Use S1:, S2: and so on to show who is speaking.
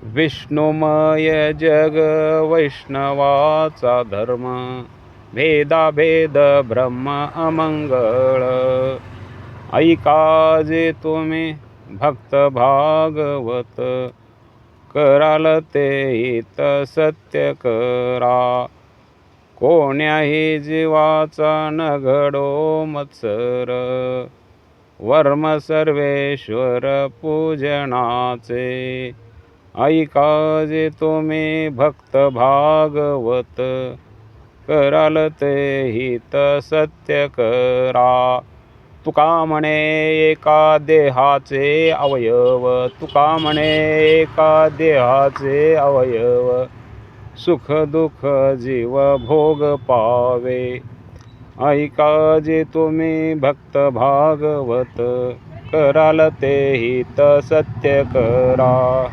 S1: विष्णुमय जग वैष्णवाचा धर्म, भेदाभेद ब्रह्म अमंगळ. ऐका जे तुम्ही भक्त भागवत, कराल ते हित सत्य करा. कोण्याही जीवाचा न घडो मत्सर, वर्म सर्वेश्वर पूजनाचे. ऐका जे तुम्ही भक्त भागवत, कराल ते हित सत्य करा. तुका म्हणे एका देहाचे अवयव, तुका म्हणे एका देहाचे अवयव. सुख दुःख जीव भोग पावे. ऐका जे तुम्ही भक्त भागवत, कराल ते हित सत्य करा.